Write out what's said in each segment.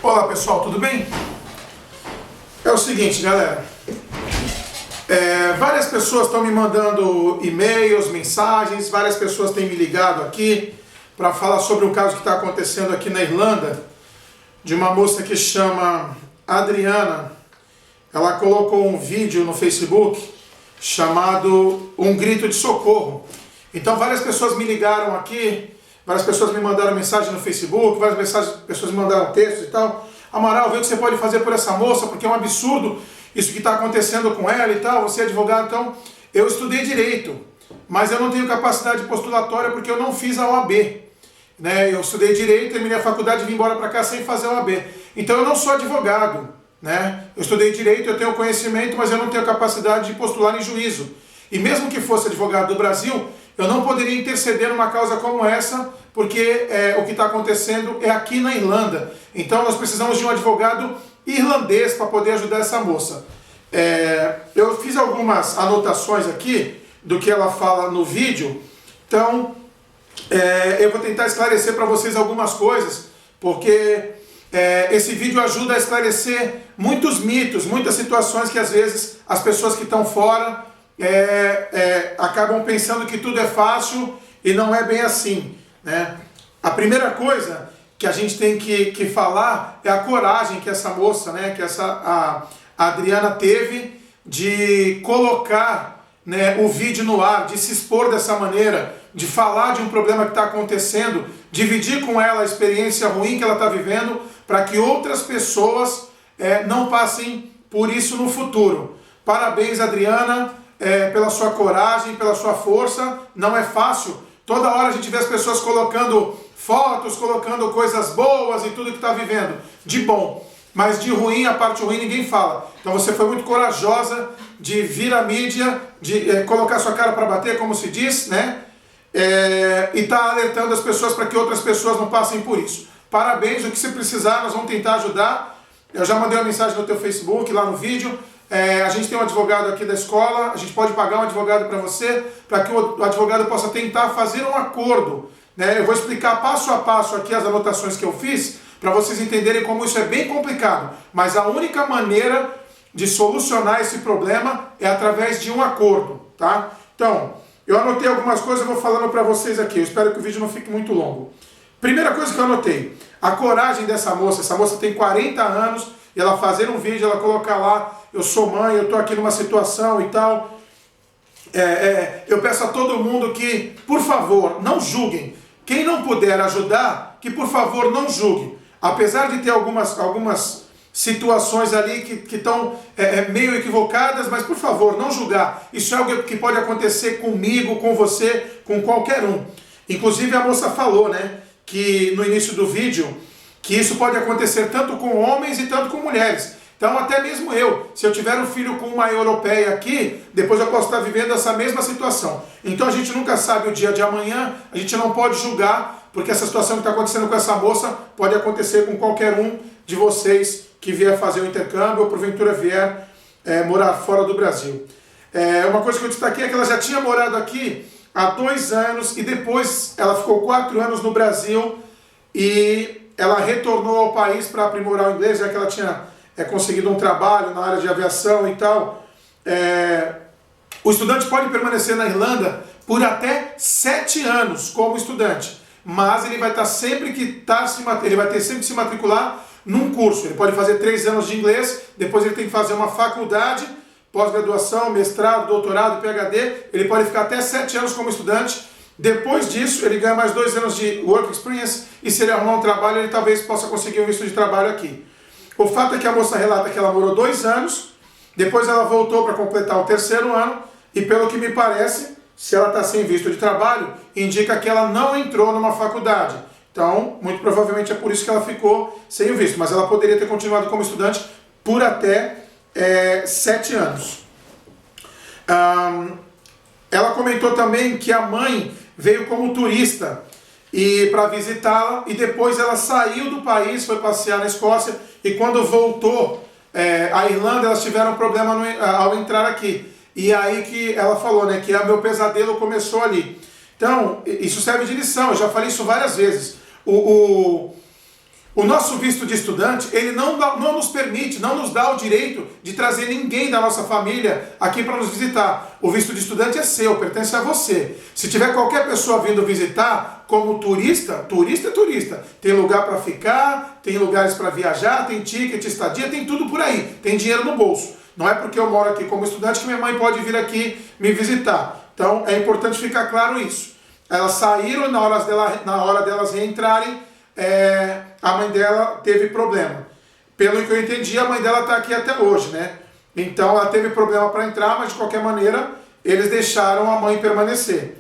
Olá pessoal, tudo bem? É o seguinte, galera, várias pessoas estão me mandando e-mails, mensagens, várias pessoas têm me ligado aqui para falar sobre um caso que está acontecendo aqui na Irlanda, de uma moça que chama Adriana. Ela colocou um vídeo no Facebook chamado Um Grito de Socorro. Então várias pessoas me ligaram aqui, várias pessoas me mandaram mensagem no Facebook, pessoas me mandaram textos e tal. Amaral, vê o que você pode fazer por essa moça, porque é um absurdo isso que está acontecendo com ela e tal. Você é advogado, então eu estudei Direito, mas eu não tenho capacidade postulatória porque eu não fiz a OAB. Né? Eu estudei Direito, terminei a faculdade e vim embora para cá sem fazer a OAB. Então eu não sou advogado. Né? Eu estudei Direito, eu tenho conhecimento, mas eu não tenho capacidade de postular em juízo. E mesmo que fosse advogado do Brasil, eu não poderia interceder numa causa como essa, porque o que está acontecendo é aqui na Irlanda. Então nós precisamos de um advogado irlandês para poder ajudar essa moça. Eu fiz algumas anotações aqui do que ela fala no vídeo, então eu vou tentar esclarecer para vocês algumas coisas, porque esse vídeo ajuda a esclarecer muitos mitos, muitas situações que às vezes as pessoas que estão fora acabam pensando que tudo é fácil e não é bem assim. Né? A primeira coisa que a gente tem que falar é a coragem que essa moça, né, que a Adriana teve de colocar, né, o vídeo no ar, de se expor dessa maneira, de falar de um problema que está acontecendo, dividir com ela a experiência ruim que ela está vivendo, para que outras pessoas não passem por isso no futuro. Parabéns, Adriana, pela sua coragem, pela sua força. Não é fácil. Toda hora a gente vê as pessoas colocando fotos, colocando coisas boas e tudo que está vivendo, de bom. Mas de ruim, a parte ruim ninguém fala. Então você foi muito corajosa de vir à mídia, de colocar sua cara para bater, como se diz, né? E tá alertando as pessoas para que outras pessoas não passem por isso. Parabéns, o que você precisar, nós vamos tentar ajudar. Eu já mandei uma mensagem no teu Facebook, lá no vídeo. A gente tem um advogado aqui da escola, a gente pode pagar um advogado para você, para que o advogado possa tentar fazer um acordo. Né? Eu vou explicar passo a passo aqui as anotações que eu fiz, para vocês entenderem como isso é bem complicado. Mas a única maneira de solucionar esse problema é através de um acordo. Tá? Então, eu anotei algumas coisas, eu vou falando para vocês aqui. Eu espero que o vídeo não fique muito longo. Primeira coisa que eu anotei, a coragem dessa moça. Essa moça tem 40 anos, e ela fazer um vídeo, ela colocar lá, eu sou mãe, eu estou aqui numa situação e tal. Eu peço a todo mundo que, por favor, não julguem. Quem não puder ajudar, que por favor não julgue. Apesar de ter algumas situações ali que estão meio equivocadas, mas por favor, não julgar. Isso é algo que pode acontecer comigo, com você, com qualquer um. Inclusive a moça falou, né, que no início do vídeo, que isso pode acontecer tanto com homens e tanto com mulheres. Então até mesmo eu, se eu tiver um filho com uma europeia aqui, depois eu posso estar vivendo essa mesma situação. Então a gente nunca sabe o dia de amanhã, a gente não pode julgar, porque essa situação que está acontecendo com essa moça pode acontecer com qualquer um de vocês que vier fazer o intercâmbio ou porventura vier morar fora do Brasil. Uma coisa que eu destaquei é que ela já tinha morado aqui há 2 anos e depois ela ficou 4 anos no Brasil e ela retornou ao país para aprimorar o inglês, já que ela tinha conseguido um trabalho na área de aviação e tal. O estudante pode permanecer na Irlanda por até 7 anos como estudante, mas ele vai ter sempre que se matricular num curso. Ele pode fazer 3 anos de inglês, depois ele tem que fazer uma faculdade, pós-graduação, mestrado, doutorado, PhD. Ele pode ficar até 7 anos como estudante. Depois disso, ele ganha mais 2 anos de work experience e se ele arrumar um trabalho, ele talvez possa conseguir um visto de trabalho aqui. O fato é que a moça relata que ela morou 2 anos, depois ela voltou para completar o 3º ano e pelo que me parece, se ela está sem visto de trabalho, indica que ela não entrou numa faculdade. Então, muito provavelmente é por isso que ela ficou sem o visto, mas ela poderia ter continuado como estudante por até 7 anos. Ela comentou também que a mãe veio como turista e para visitá-la e depois ela saiu do país, foi passear na Escócia e quando voltou à Irlanda elas tiveram problema ao entrar aqui. E aí que ela falou, né, que o meu pesadelo começou ali. Então, isso serve de lição, eu já falei isso várias vezes. O O nosso visto de estudante, ele não nos permite, não nos dá o direito de trazer ninguém da nossa família aqui para nos visitar. O visto de estudante é seu, pertence a você. Se tiver qualquer pessoa vindo visitar como turista, turista é turista. Tem lugar para ficar, tem lugares para viajar, tem ticket, estadia, tem tudo por aí. Tem dinheiro no bolso. Não é porque eu moro aqui como estudante que minha mãe pode vir aqui me visitar. Então é importante ficar claro isso. Elas saíram, na hora delas reentrarem, a mãe dela teve problema. Pelo que eu entendi, a mãe dela está aqui até hoje, né? Então ela teve problema para entrar, mas de qualquer maneira eles deixaram a mãe permanecer.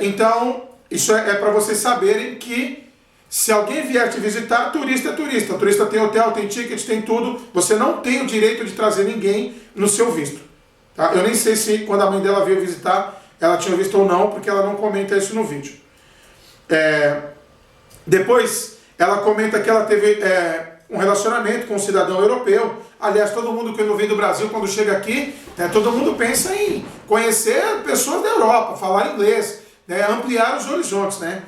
Então isso é para vocês saberem que se alguém vier te visitar, turista é turista. Turista tem hotel, tem ticket, tem tudo. Você não tem o direito de trazer ninguém no seu visto. Tá? Eu nem sei se quando a mãe dela veio visitar, ela tinha visto ou não, porque ela não comenta isso no vídeo. Depois, ela comenta que ela teve um relacionamento com um cidadão europeu. Aliás, todo mundo que vem do Brasil, quando chega aqui, todo mundo pensa em conhecer pessoas da Europa, falar inglês, ampliar os horizontes, né?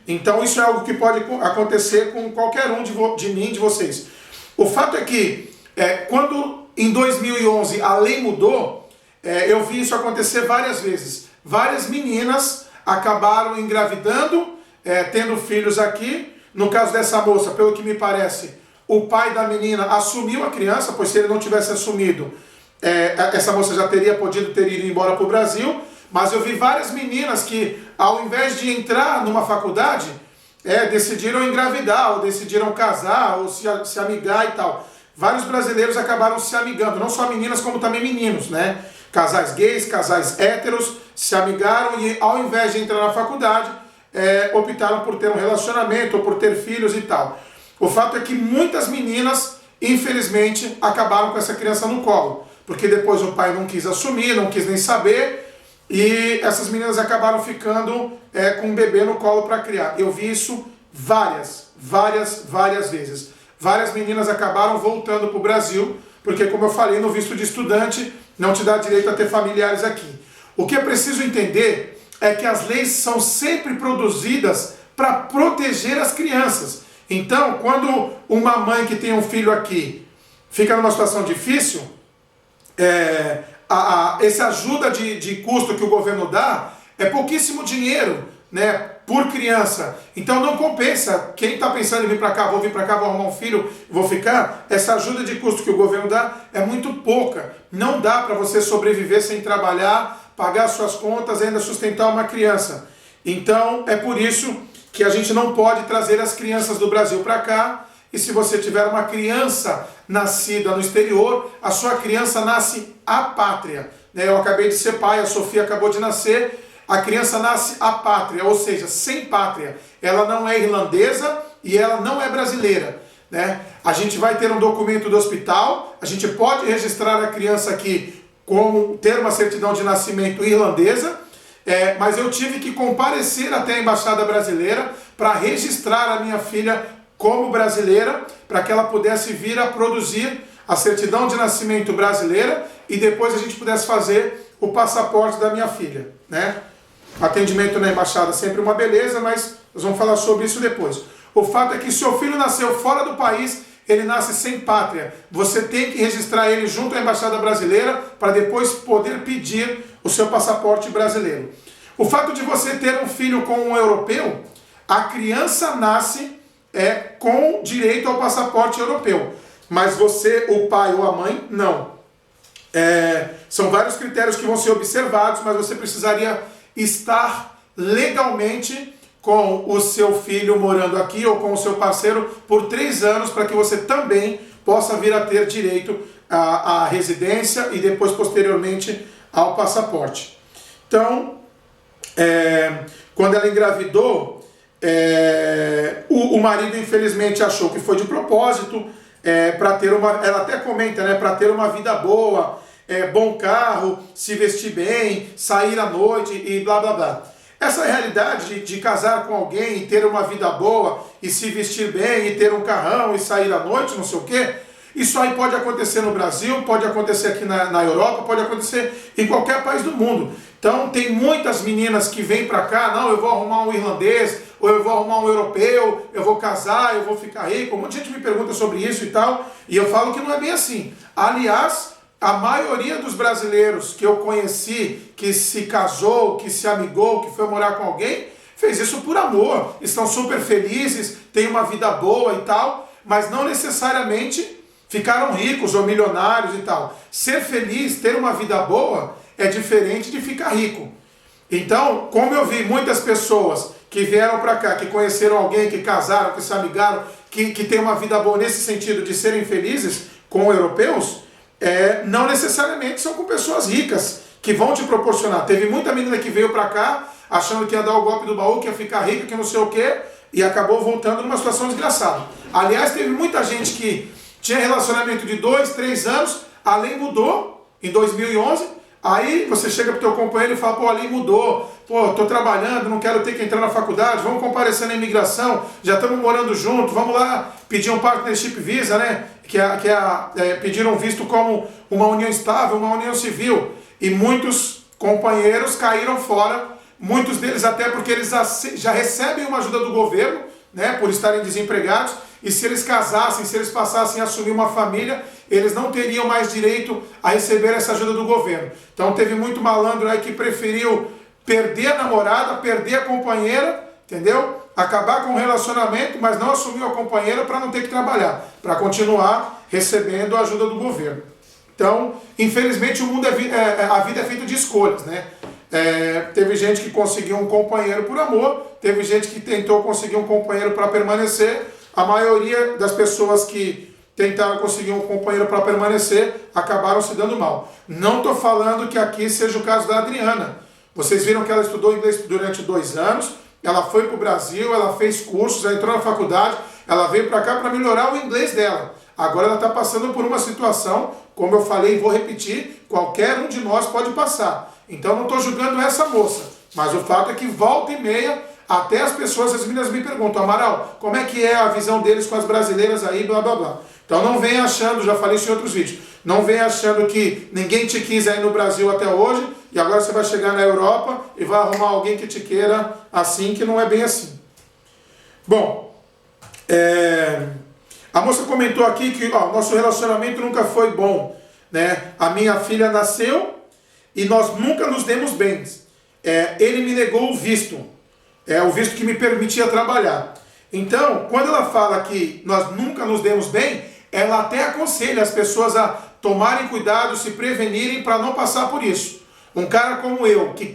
Então, isso é algo que pode acontecer com qualquer um de mim, de vocês. O fato é que, quando em 2011 a lei mudou, eu vi isso acontecer várias vezes. Várias meninas acabaram engravidando, tendo filhos aqui. No caso dessa moça, pelo que me parece, o pai da menina assumiu a criança, pois se ele não tivesse assumido, essa moça já teria podido ter ido embora para o Brasil. Mas eu vi várias meninas que, ao invés de entrar numa faculdade, decidiram engravidar, ou decidiram casar, ou se amigar e tal. Vários brasileiros acabaram se amigando, não só meninas, como também meninos, né? Casais gays, casais héteros, se amigaram e, ao invés de entrar na faculdade, optaram por ter um relacionamento, ou por ter filhos e tal. O fato é que muitas meninas, infelizmente, acabaram com essa criança no colo, porque depois o pai não quis assumir, não quis nem saber, e essas meninas acabaram ficando com um bebê no colo para criar. Eu vi isso várias vezes. Várias meninas acabaram voltando para o Brasil, porque, como eu falei, no visto de estudante não te dá direito a ter familiares aqui. O que é preciso entender é que as leis são sempre produzidas para proteger as crianças. Então, quando uma mãe que tem um filho aqui fica numa situação difícil, essa ajuda de custo que o governo dá é pouquíssimo dinheiro, né, por criança. Então não compensa. Quem está pensando em vir para cá, vou vir para cá, vou arrumar um filho, vou ficar, essa ajuda de custo que o governo dá é muito pouca. Não dá para você sobreviver sem trabalhar, pagar suas contas e ainda sustentar uma criança. Então é por isso que a gente não pode trazer as crianças do Brasil para cá. E se você tiver uma criança nascida no exterior, a sua criança nasce apátria. Eu acabei de ser pai, a Sofia acabou de nascer, a criança nasce apátria, ou seja, sem pátria. Ela não é irlandesa e ela não é brasileira. A gente vai ter um documento do hospital, a gente pode registrar a criança aqui com ter uma certidão de nascimento irlandesa, mas eu tive que comparecer até a Embaixada Brasileira para registrar a minha filha como brasileira, para que ela pudesse vir a produzir a certidão de nascimento brasileira e depois a gente pudesse fazer o passaporte da minha filha, Atendimento na embaixada é sempre uma beleza, mas nós vamos falar sobre isso depois. O fato é que se seu filho nasceu fora do país, ele nasce sem pátria. Você tem que registrar ele junto à embaixada brasileira para depois poder pedir o seu passaporte brasileiro. O fato de você ter um filho com um europeu, a criança nasce com direito ao passaporte europeu, mas você, o pai ou a mãe, não. São vários critérios que vão ser observados, mas você precisaria estar legalmente com o seu filho morando aqui ou com o seu parceiro por 3 anos para que você também possa vir a ter direito à residência e depois, posteriormente, ao passaporte. Então, quando ela engravidou, o marido infelizmente achou que foi de propósito, para ter ela até comenta, para ter uma vida boa, bom carro, se vestir bem, sair à noite e blá blá blá. Essa realidade de casar com alguém e ter uma vida boa e se vestir bem e ter um carrão e sair à noite, não sei o quê, Isso aí pode acontecer no Brasil, pode acontecer aqui na Europa, pode acontecer em qualquer país do mundo. Então tem muitas meninas que vêm para cá, não, eu vou arrumar um irlandês, ou eu vou arrumar um europeu, eu vou casar, eu vou ficar rico. Um monte de gente me pergunta sobre isso e tal, e eu falo que não é bem assim. Aliás, a maioria dos brasileiros que eu conheci, que se casou, que se amigou, que foi morar com alguém, fez isso por amor, estão super felizes, têm uma vida boa e tal, mas não necessariamente ficaram ricos ou milionários e tal. Ser feliz, ter uma vida boa, é diferente de ficar rico. Então, como eu vi muitas pessoas que vieram para cá, que conheceram alguém, que casaram, que se amigaram, que têm uma vida boa nesse sentido de serem felizes com europeus, não necessariamente são com pessoas ricas que vão te proporcionar. Teve muita menina que veio para cá achando que ia dar o golpe do baú, que ia ficar rica, que não sei o quê, e acabou voltando numa situação desgraçada. Aliás, teve muita gente que tinha relacionamento de 2, 3 anos, a lei mudou em 2011, aí você chega pro teu companheiro e fala, pô, a lei mudou, pô, tô trabalhando, não quero ter que entrar na faculdade, vamos comparecer na imigração, já estamos morando junto, vamos lá pedir um partnership visa, né? Pedir um visto como uma união estável, uma união civil. E muitos companheiros caíram fora, muitos deles até porque eles já recebem uma ajuda do governo, né, por estarem desempregados, e se eles casassem, se eles passassem a assumir uma família, eles não teriam mais direito a receber essa ajuda do governo. Então teve muito malandro aí que preferiu perder a namorada, perder a companheira, entendeu? Acabar com o relacionamento, mas não assumiu a companheira para não ter que trabalhar, para continuar recebendo a ajuda do governo. Então, infelizmente, o mundo a vida é feita de escolhas, né? Teve gente que conseguiu um companheiro por amor, teve gente que tentou conseguir um companheiro para permanecer. A maioria das pessoas que tentaram conseguir um companheiro para permanecer acabaram se dando mal. Não estou falando que aqui seja o caso da Adriana. Vocês viram que ela estudou inglês durante 2 anos, ela foi para o Brasil, ela fez cursos, ela entrou na faculdade, ela veio para cá para melhorar o inglês dela. Agora ela está passando por uma situação, como eu falei e vou repetir, qualquer um de nós pode passar. Então não estou julgando essa moça, mas o fato é que volta e meia, até as pessoas, as meninas me perguntam, Amaral, como é que é a visão deles com as brasileiras aí, blá blá blá. Então não venha achando, já falei isso em outros vídeos, não venha achando que ninguém te quis aí no Brasil até hoje, e agora você vai chegar na Europa e vai arrumar alguém que te queira assim, que não é bem assim. Bom, a moça comentou aqui que nosso relacionamento nunca foi bom, né? A minha filha nasceu e nós nunca nos demos bem. Ele me negou o visto, o visto que me permitia trabalhar. Então, quando ela fala que nós nunca nos demos bem, ela até aconselha as pessoas a tomarem cuidado, se prevenirem para não passar por isso. Um cara como eu, que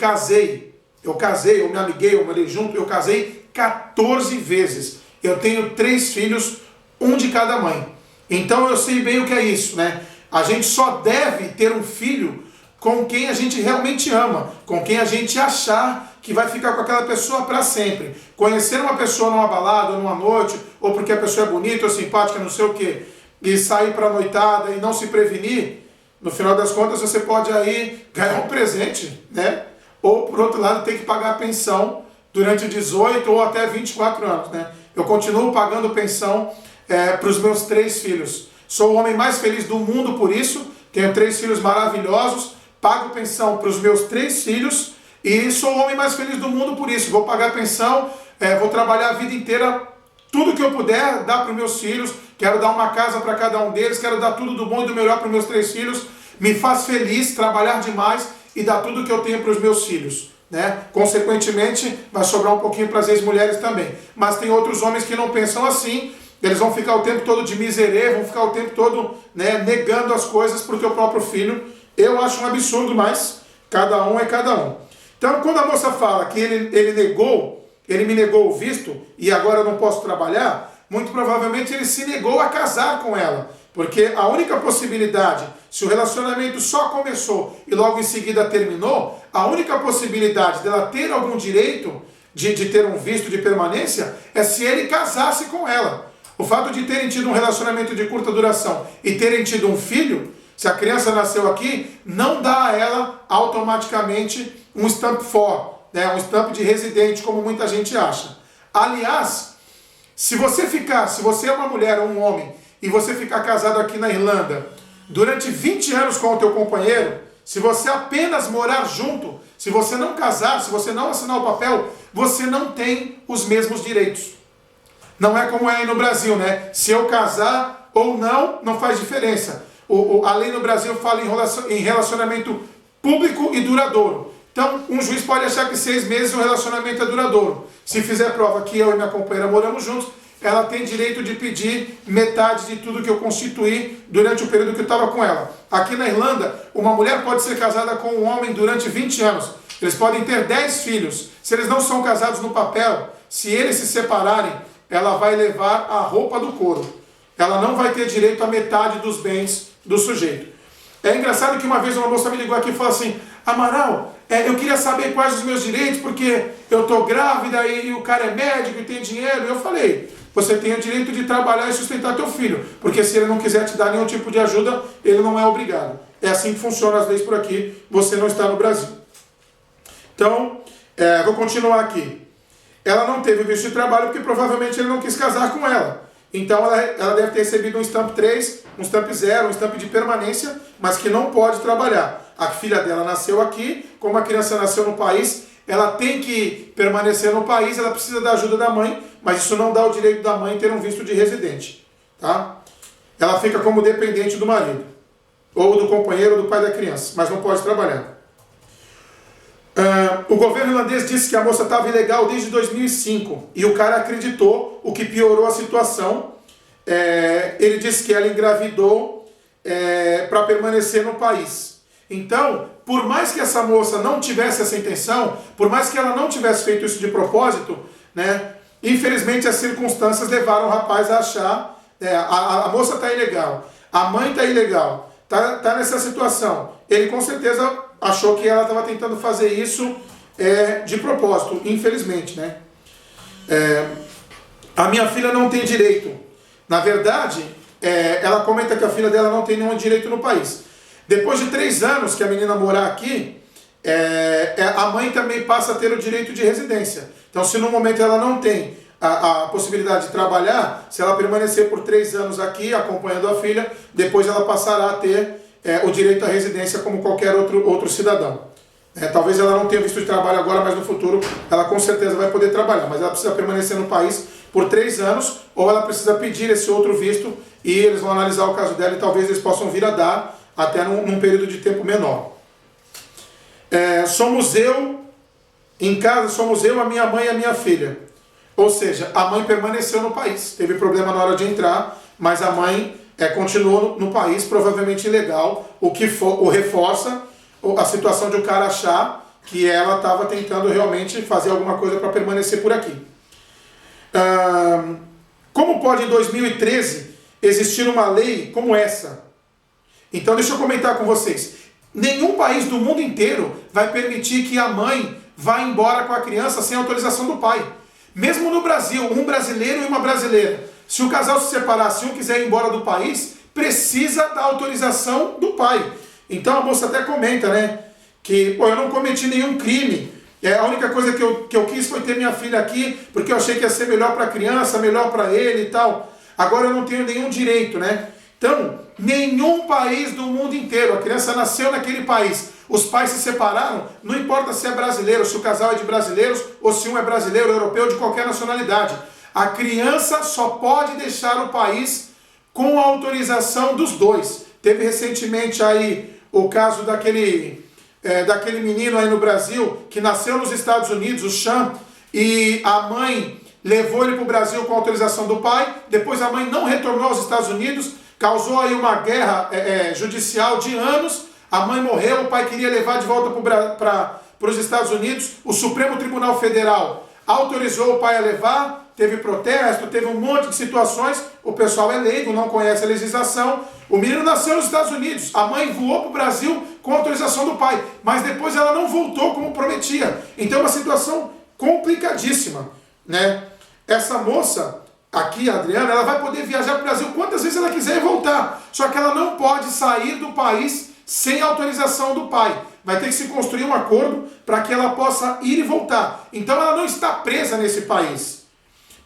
eu me amiguei, eu morei junto, eu casei 14 vezes. Eu tenho 3 filhos, um de cada mãe. Então eu sei bem o que é isso, né? A gente só deve ter um filho com quem a gente realmente ama, com quem a gente achar que vai ficar com aquela pessoa para sempre. Conhecer uma pessoa numa balada, numa noite, ou porque a pessoa é bonita ou simpática, não sei o quê, e sair para a noitada e não se prevenir, no final das contas você pode aí ganhar um presente, né? Ou por outro lado ter que pagar a pensão durante 18 ou até 24 anos, né? Eu continuo pagando pensão para os meus 3 filhos. Sou o homem mais feliz do mundo por isso, tenho 3 filhos maravilhosos, pago pensão para os meus 3 filhos e sou o homem mais feliz do mundo por isso. Vou pagar pensão, vou trabalhar a vida inteira, tudo que eu puder dar para os meus filhos, quero dar uma casa para cada um deles, quero dar tudo do bom e do melhor para os meus 3 filhos, me faz feliz trabalhar demais e dar tudo que eu tenho para os meus filhos, né? Consequentemente, vai sobrar um pouquinho para as ex-mulheres também. Mas tem outros homens que não pensam assim, eles vão ficar o tempo todo de miserê, vão ficar o tempo todo, né, negando as coisas para o teu próprio filho. Eu acho um absurdo, mas cada um é cada um. Então, quando a moça fala que ele me negou o visto e agora eu não posso trabalhar, muito provavelmente ele se negou a casar com ela. Porque a única possibilidade, se o relacionamento só começou e logo em seguida terminou, a única possibilidade dela ter algum direito de ter um visto de permanência é se ele casasse com ela. O fato de terem tido um relacionamento de curta duração e terem tido um filho, se a criança nasceu aqui, não dá a ela automaticamente um stamp for, né, um stamp de residente, como muita gente acha. Aliás, se você é uma mulher ou um homem e você ficar casado aqui na Irlanda durante 20 anos com o teu companheiro, se você apenas morar junto, se você não casar, se você não assinar o papel, você não tem os mesmos direitos. Não é como é aí no Brasil, né? Se eu casar ou não, não faz diferença. A lei no Brasil fala em relacionamento público e duradouro. Então, um juiz pode achar que 6 meses o relacionamento é duradouro. Se fizer prova que eu e minha companheira moramos juntos, ela tem direito de pedir metade de tudo que eu constituí durante o período que eu estava com ela. Aqui na Irlanda, uma mulher pode ser casada com um homem durante 20 anos. Eles podem ter 10 filhos. Se eles não são casados no papel, se eles se separarem, ela vai levar a roupa do couro. Ela não vai ter direito a metade dos bens do sujeito. É engraçado que uma vez uma moça me ligou aqui e falou assim: Amaral, eu queria saber quais os meus direitos, porque eu estou grávida e o cara é médico e tem dinheiro. E eu falei: você tem o direito de trabalhar e sustentar teu filho, porque se ele não quiser te dar nenhum tipo de ajuda, ele não é obrigado. É assim que funcionam as leis por aqui, você não está no Brasil. Então, vou continuar aqui. Ela não teve visto de trabalho porque provavelmente ele não quis casar com ela. Então ela deve ter recebido um stamp 3, um stamp 0, um stamp de permanência, mas que não pode trabalhar. A filha dela nasceu aqui, como a criança nasceu no país, ela tem que permanecer no país, ela precisa da ajuda da mãe, mas isso não dá o direito da mãe ter um visto de residente. Tá? Ela fica como dependente do marido, ou do companheiro ou do pai da criança, mas não pode trabalhar. O governo irlandês disse que a moça estava ilegal desde 2005 e o cara acreditou, o que piorou a situação. Ele disse que ela engravidou para permanecer no país. Então, por mais que essa moça não tivesse essa intenção, por mais que ela não tivesse feito isso de propósito, né, infelizmente as circunstâncias levaram o rapaz a achar, a moça está ilegal, a mãe está ilegal, está nessa situação. Ele com certeza achou que ela estava tentando fazer isso de propósito, infelizmente, né? A minha filha não tem direito. Na verdade, ela comenta que a filha dela não tem nenhum direito no país. Depois de 3 anos que a menina morar aqui, a mãe também passa a ter o direito de residência. Então, se no momento ela não tem a possibilidade de trabalhar, se ela permanecer por 3 anos aqui, acompanhando a filha, depois ela passará a ter o direito à residência como qualquer outro cidadão. Talvez ela não tenha visto de trabalho agora, mas no futuro ela com certeza vai poder trabalhar. Mas ela precisa permanecer no país por 3 anos, ou ela precisa pedir esse outro visto e eles vão analisar o caso dela e talvez eles possam vir a dar até num período de tempo menor. Em casa somos eu, a minha mãe e a minha filha. Ou seja, a mãe permaneceu no país. Teve problema na hora de entrar, mas a mãe continuou no país, provavelmente ilegal, o que reforça a situação de o cara achar que ela estava tentando realmente fazer alguma coisa para permanecer por aqui. Como pode em 2013 existir uma lei como essa? Então deixa eu comentar com vocês. Nenhum país do mundo inteiro vai permitir que a mãe vá embora com a criança sem autorização do pai. Mesmo no Brasil, um brasileiro e uma brasileira. Se o casal se separar, se um quiser ir embora do país, precisa da autorização do pai. Então a moça até comenta, né, que eu não cometi nenhum crime. A única coisa que eu quis foi ter minha filha aqui, porque eu achei que ia ser melhor para a criança, melhor para ele e tal. Agora eu não tenho nenhum direito, né? Então, nenhum país do mundo inteiro, a criança nasceu naquele país, os pais se separaram, não importa se é brasileiro, se o casal é de brasileiros, ou se um é brasileiro, europeu, de qualquer nacionalidade. A criança só pode deixar o país com a autorização dos dois. Teve recentemente aí o caso daquele menino aí no Brasil, que nasceu nos Estados Unidos, o Sean, e a mãe levou ele para o Brasil com a autorização do pai, depois a mãe não retornou aos Estados Unidos, causou aí uma guerra judicial de anos, a mãe morreu, o pai queria levar de volta para os Estados Unidos, o Supremo Tribunal Federal autorizou o pai a levar, teve protesto, teve um monte de situações, o pessoal é leigo, não conhece a legislação, o menino nasceu nos Estados Unidos, a mãe voou para o Brasil com autorização do pai, mas depois ela não voltou como prometia, então é uma situação complicadíssima, né? Essa moça aqui, a Adriana, ela vai poder viajar para o Brasil quantas vezes ela quiser e voltar, só que ela não pode sair do país sem autorização do pai. Vai ter que se construir um acordo para que ela possa ir e voltar. Então ela não está presa nesse país.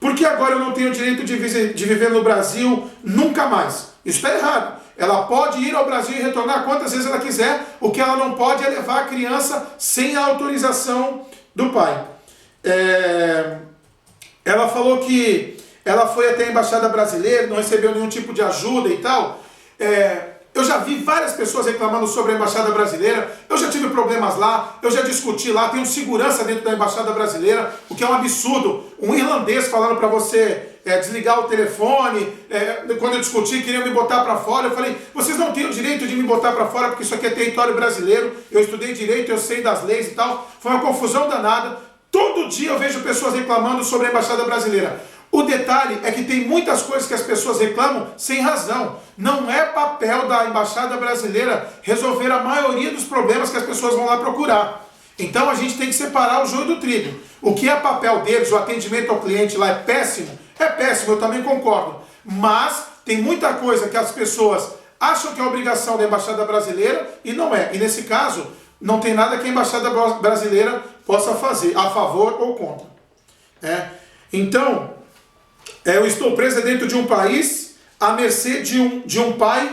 Por que agora eu não tenho o direito de viver no Brasil nunca mais? Isso está errado. Ela pode ir ao Brasil e retornar quantas vezes ela quiser, o que ela não pode é levar a criança sem a autorização do pai. Ela falou que ela foi até a Embaixada Brasileira, não recebeu nenhum tipo de ajuda e tal. Eu já vi várias pessoas reclamando sobre a Embaixada Brasileira, eu já tive problemas lá, eu já discuti lá, tem um segurança dentro da Embaixada Brasileira, o que é um absurdo. Um irlandês falando para você desligar o telefone, quando eu discuti, queriam me botar para fora, eu falei, vocês não têm o direito de me botar para fora, porque isso aqui é território brasileiro, eu estudei direito, eu sei das leis e tal. Foi uma confusão danada. Todo dia eu vejo pessoas reclamando sobre a Embaixada Brasileira. O detalhe é que tem muitas coisas que as pessoas reclamam sem razão. Não é papel da Embaixada Brasileira resolver a maioria dos problemas que as pessoas vão lá procurar. Então a gente tem que separar o joio do trigo. O que é papel deles, o atendimento ao cliente lá é péssimo, eu também concordo. Mas tem muita coisa que as pessoas acham que é obrigação da Embaixada Brasileira e não é. E nesse caso, não tem nada que a Embaixada Brasileira possa fazer, a favor ou contra. Então, eu estou presa dentro de um país à mercê de um pai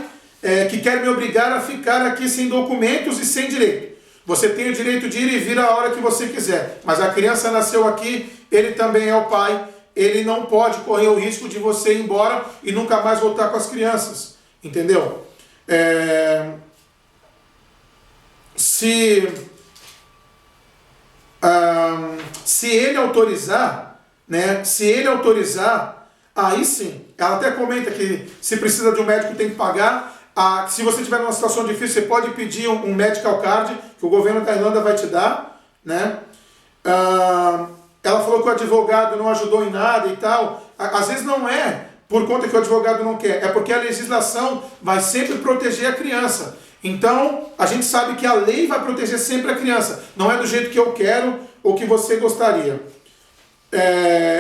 que quer me obrigar a ficar aqui sem documentos e sem direito. Você tem o direito de ir e vir a hora que você quiser, mas a criança nasceu aqui, ele também é o pai, ele não pode correr o risco de você ir embora e nunca mais voltar com as crianças, entendeu? Se ele autorizar, aí sim, ela até comenta que se precisa de um médico tem que pagar. Se você estiver numa situação difícil, você pode pedir um medical card, que o governo da Irlanda vai te dar, né? Ela falou que o advogado não ajudou em nada e tal. Às vezes não é por conta que o advogado não quer, é porque a legislação vai sempre proteger a criança. Então, a gente sabe que a lei vai proteger sempre a criança. Não é do jeito que eu quero ou que você gostaria.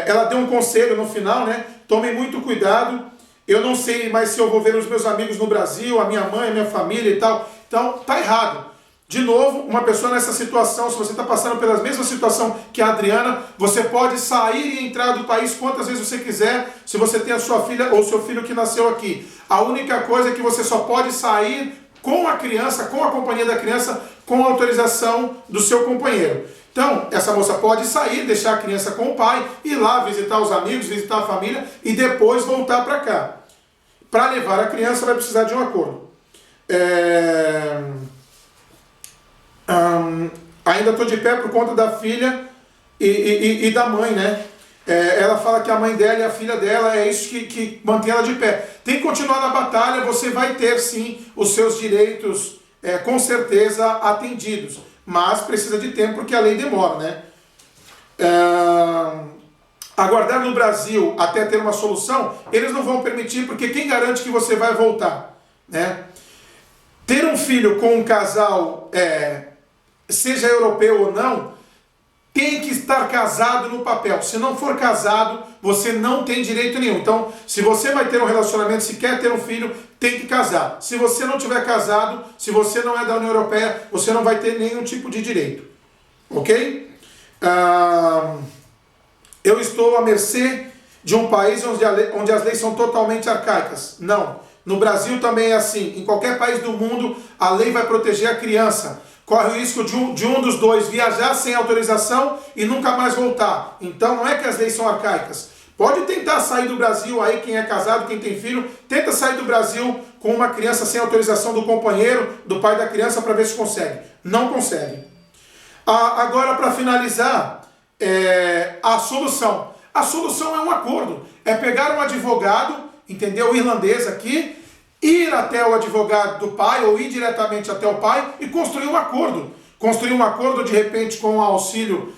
Ela deu um conselho no final, né? Tomem muito cuidado. Eu não sei mais se eu vou ver os meus amigos no Brasil, a minha mãe, a minha família e tal. Então, tá errado. De novo, uma pessoa nessa situação, se você está passando pela mesma situação que a Adriana, você pode sair e entrar do país quantas vezes você quiser, se você tem a sua filha ou seu filho que nasceu aqui. A única coisa é que você só pode sair com a criança, com a companhia da criança, com a autorização do seu companheiro. Então, essa moça pode sair, deixar a criança com o pai, ir lá visitar os amigos, visitar a família e depois voltar para cá. Para levar a criança vai precisar de um acordo. Ainda estou de pé por conta da filha e da mãe, né? Ela fala que a mãe dela e a filha dela é isso que mantém ela de pé. Tem que continuar na batalha, você vai ter sim os seus direitos com certeza atendidos, mas precisa de tempo porque a lei demora, né? Aguardar no Brasil até ter uma solução, eles não vão permitir, porque quem garante que você vai voltar, né? Ter um filho com um casal, seja europeu ou não, tem que estar casado no papel. Se não for casado, você não tem direito nenhum. Então, se você vai ter um relacionamento, se quer ter um filho, tem que casar. Se você não tiver casado, se você não é da União Europeia, você não vai ter nenhum tipo de direito. Ok? Eu estou à mercê de um país onde as leis são totalmente arcaicas. Não. No Brasil também é assim. Em qualquer país do mundo, a lei vai proteger a criança. Corre o risco de um dos dois viajar sem autorização e nunca mais voltar. Então não é que as leis são arcaicas. Pode tentar sair do Brasil aí, quem é casado, quem tem filho, tenta sair do Brasil com uma criança sem autorização do companheiro, do pai da criança, para ver se consegue. Não consegue. Agora, para finalizar, a solução. A solução é um acordo. É pegar um advogado, entendeu? O irlandês aqui, ir até o advogado do pai ou ir diretamente até o pai e construir um acordo. Construir um acordo, de repente, com o auxílio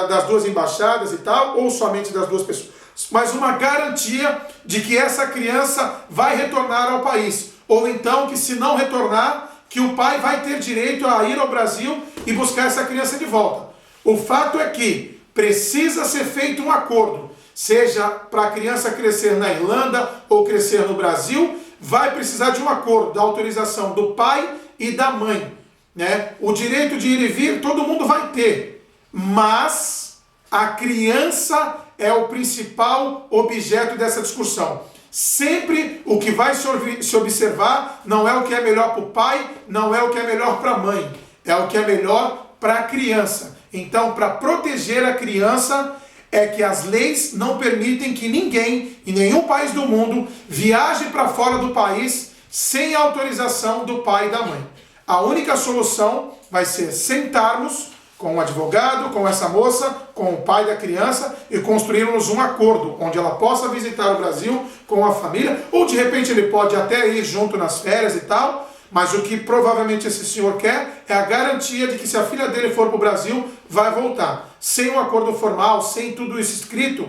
das duas embaixadas e tal, ou somente das duas pessoas. Mas uma garantia de que essa criança vai retornar ao país. Ou então que, se não retornar, que o pai vai ter direito a ir ao Brasil e buscar essa criança de volta. O fato é que precisa ser feito um acordo, seja para a criança crescer na Irlanda ou crescer no Brasil, vai precisar de um acordo, da autorização do pai e da mãe, né? O direito de ir e vir todo mundo vai ter, mas a criança é o principal objeto dessa discussão. Sempre o que vai se observar não é o que é melhor para o pai, não é o que é melhor para a mãe, é o que é melhor para a criança. Então, para proteger a criança, é que as leis não permitem que ninguém, em nenhum país do mundo, viaje para fora do país sem autorização do pai e da mãe. A única solução vai ser sentarmos com um advogado, com essa moça, com o pai da criança e construirmos um acordo onde ela possa visitar o Brasil com a família, ou de repente ele pode até ir junto nas férias e tal, mas o que provavelmente esse senhor quer é a garantia de que se a filha dele for para o Brasil, vai voltar. Sem um acordo formal, sem tudo isso escrito,